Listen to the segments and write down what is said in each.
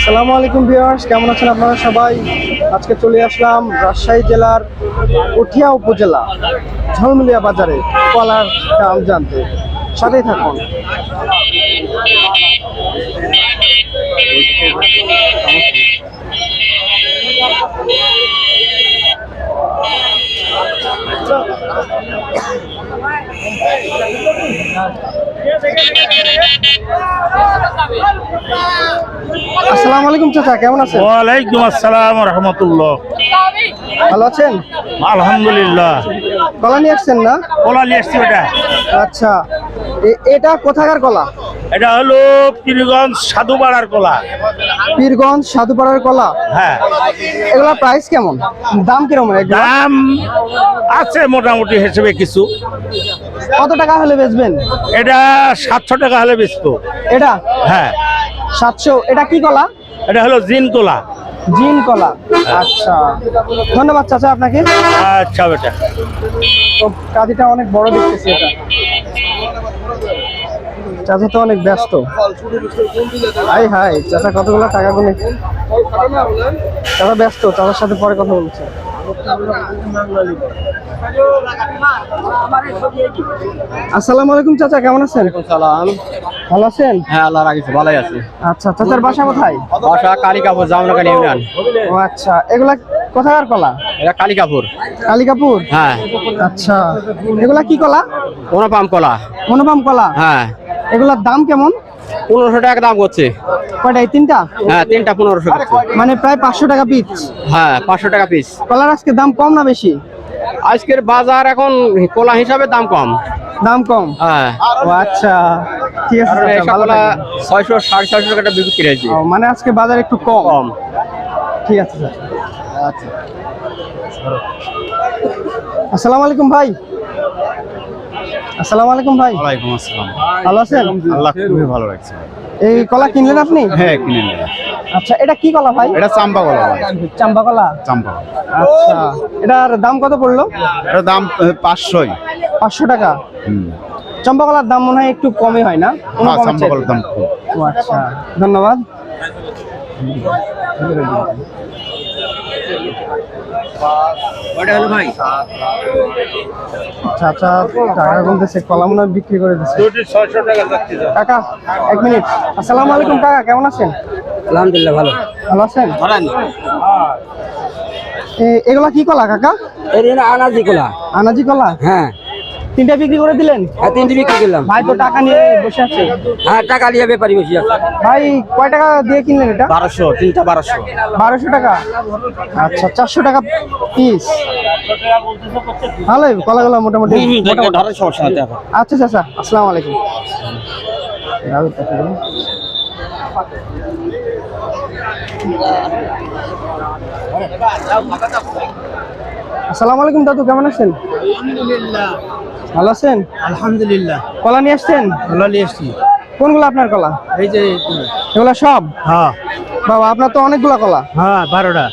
আসসালামু আলাইকুম ভিউয়ার্স, কেমন আছেন আপনারা সবাই? আজকে চলে আসলাম রাজশাহী জেলার উঠিয়া উপজেলা ঝলমুলিয়া বাজারে কলার দাম জানতে। সাথেই থাকুন। আসসালামু আলাইকুম চাচা, কেমন আছেন? ওয়ালাইকুম আসসালাম রহমতুল্লাহ। ভালো আছেন? আলহামদুলিল্লাহ। কলা নিয়ে আসছেন না? কলা নিয়ে এসছি। ওটা আচ্ছা, এটা কোথাকার কলা? এটা হলো পীরগঞ্জ সাধুপাড়ার কলা। পীরগঞ্জ সাধুপাড়ার কলা। হ্যাঁ, এগুলা প্রাইস কেমন, দাম কিরকম? দাম আছে মোটামুটি হিসেবে কিছু। কত টাকা হলে বেচবেন? এটা 700 টাকা হলে বেচতো। এটা হ্যাঁ, 700। এটা কি কলা? এটা হলো জিন কলা। জিন কলা। আচ্ছা, ধন্যবাদ চাচা আপনাকে। আচ্ছা বেটা। তো কাঁদিটা অনেক বড় দেখতেছি। এটা চাচা তো অনেক ব্যস্ত। হাই হাই, চাচা কতগুলো টাকা গুনে। চাচা ব্যস্ত, চাচার সাথে পরে কথা বলছে। আসসালামু আলাইকুম চাচা, কেমন আছেন? সালাম। ভালো আছেন? হ্যাঁ, আল্লাহ রাখিছে, ভালোই আছে। আচ্ছা, চাচার বাসা কোথায়? বাসা কালিকাপুর, জামনগর ইউনিয়ন। ও আচ্ছা, এগুলা কোথাকার কলা? এটা কালিকাপুর। কালিকাপুর। হ্যাঁ। আচ্ছা, এগুলা কি কলা? অনুপাম কলা। অনুপম কলা। হ্যাঁ, এগুলার দাম কেমন? 1500 টাকা দাম করছে। কয়টা? এই তিনটা? হ্যাঁ, তিনটা 1500 করছে। মানে প্রায় 500 টাকা পিস। হ্যাঁ, 500 টাকা পিস। কলার আজকে দাম কম না বেশি? আজকের বাজার এখন কলা হিসাবে দাম কম। দাম কম। হ্যাঁ, ও আচ্ছা, ঠিক আছে কারণ চাচা, এইসব ভালো কলা থাকবেন। 600 650 টাকা বিক্রি হয়েছে। ও, মানে আজকে বাজার একটু কম। কম। ঠিক আছে চাচা। আচ্ছা, আসসালামু আলাইকুম ভাই। আসসালামু আলাইকুম ভাই, ওয়ালাইকুম আসসালাম। ভালো আছেন? আল্লাহ খুবই ভালো লাগছে। এই কলা কিনলেন আপনি? হ্যাঁ, কিনে নিলাম। আচ্ছা, এটা কি কলা ভাই? এটা চাম্পা কলা ভাই। চাম্পা কলা। চাম্পা কলা। আচ্ছা, এটার দাম কত পড়লো? এটার দাম 500। 500 টাকা। হুম। চম্পা কলার দাম মনে হয় একটু কমই হয় না? হ্যাঁ, চাম্পা কলার দাম কম। ও আচ্ছা, ধন্যবাদ। ওটা হলো ভাই। চাচা টাকা গুনতেছে, কলা মনে হয় বিক্রি করে দিচ্ছে। 600 টাকা যাচ্ছে। কাকা, 1 মিনিট। আসসালামু আলাইকুম কাকা, কেমন আছেন? আলহামদুলিল্লাহ, ভালো। ভালো আছেন? এগুলা কি কলা কাকা? এটা আনাজি কলা। আনাজি কলা। হ্যাঁ, তিনটা বিক্রি করে দিলেন? হ্যাঁ, তিনটি বিক্রি করলাম। ভাই তো টাকা নিয়ে বসে আছে। হ্যাঁ, টাকা নিয়ে ব্যাপারী বসে আছে। ভাই কয় টাকা দিয়ে কিনলেন এটা? 1200, তিনটা 1200। 1200 টাকা। আচ্ছা, 400 টাকা পিস। ভালোই কলাগুলো মোটামুটি। ধরেন সমস্যা হতে হবে। আচ্ছা চাচা, আসসালামু আলাইকুম। আসসালামু আলাইকুম দাদু, কেমন আছেন? ভালো আছেন? আলহামদুলিল্লাহ, কলা নিয়ে আসছেন? ভালো নিয়ে এসছি। কোনগুলো আপনার কলা? এই যে এগুলা সব? হ্যাঁ বাবা, আপনার তো অনেকগুলা কলা। হ্যাঁ, 12টা।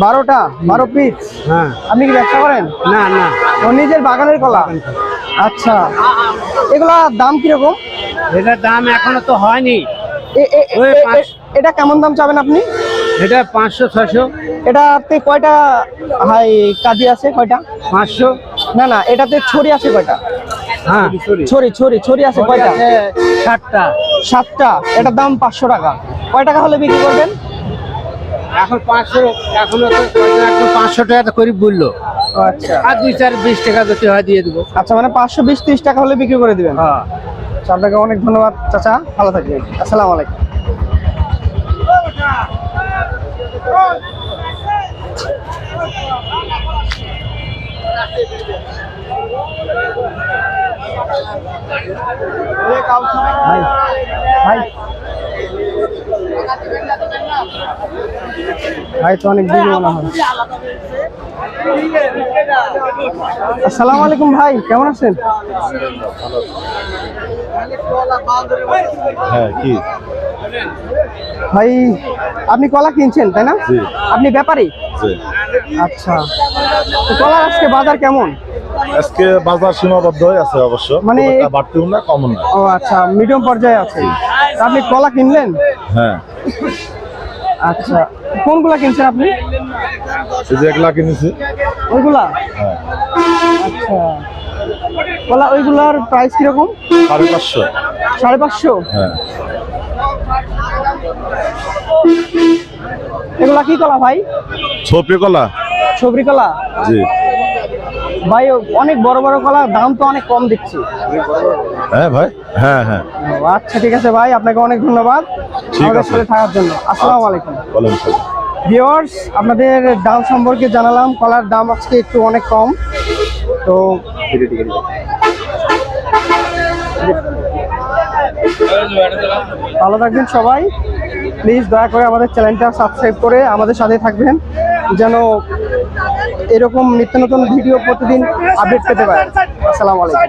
12টা? 12 পিস? হ্যাঁ। আপনি কি ব্যবসা করেন? না না, ও নিজের বাগানের কলা? আচ্ছা, এগুলা দাম কিরকম? এটার দাম এখনো তো হয়নি। ওই এটা কেমন দাম চাবেন আপনি? এটা 500 600। এটাতে কয়টা হাই কাজি আছে? কয়টা? 500। না না, এটাতে ছড়ি আছে কয়টা? হ্যাঁ, ছড়ি ছড়ি ছড়ি আছে কয়টা? 7টা। 7টা। এটার দাম 500 টাকা। কয় টাকা হলে বিক্রি করবেন? এখন 500, এখনো তো একদম 500 টাকা করে বললো। ও আচ্ছা, আর 2-4-20 টাকা যদি হয় দিয়ে দেবো। আচ্ছা, মানে 520-30 টাকা হলে বিক্রি করে দিবেন? হ্যাঁ। আচ্ছা, আপনাকে অনেক ধন্যবাদ চাচা, ভালো থাকবেন। আসসালামু আলাইকুম। ভাই ভাই ভাই তো অনেক দিন মনে হয়। আসসালামু আলাইকুম ভাই, কেমন আছেন? হ্যাঁ, কি ভাই, আপনি কলা কিনছেন তাই না? জি। আপনি ব্যাপারী? জি। আচ্ছা, তো কলার আজকে বাজার কেমন? আজকে বাজার সীমাবদ্ধ হয়ে আছে অবশ্য, মানে বাড়তিও না কমও না। ও আচ্ছা, মিডিয়াম পর্যায়ে আছে। তা আপনি কলা কিনলেন? হ্যাঁ। আচ্ছা, কোনগুলা কিনছেন আপনি? এই যে 1 লাখ কিনেছি। ওইগুলা? হ্যাঁ, আচ্ছা, কলা ওইগুলার প্রাইস কিরকম? 550। 550? হ্যাঁ, এগুলা কি কলা ভাই? ছোপড়ি কলা। সবরি কলা? জি। ভাই অনেক বড় বড় কলা, দাম তো অনেক কম দিচ্ছি। হ্যাঁ ভাই, হ্যাঁ হ্যাঁ। ও, আচ্ছা ঠিক আছে ভাই, আপনাকে অনেক ধন্যবাদ ঠিক আমাদের আছে। সাথে থাকার জন্য। আসসালামু আলাইকুম। বলেন স্যার। ভিউয়ার্স, আপনাদের দাম সম্পর্কে জানালাম। কলার দাম আজকে একটু অনেক কম। তো ভালো থাকবেন সবাই। প্লিজ দয়া করে আমাদের চ্যানেলটা সাবস্ক্রাইব করে আমাদের সাথে থাকবেন, যেন এরকম নিত্য নতুন ভিডিও প্রতিদিন আপডেট পেতে পারেন। আসসালামু আলাইকুম।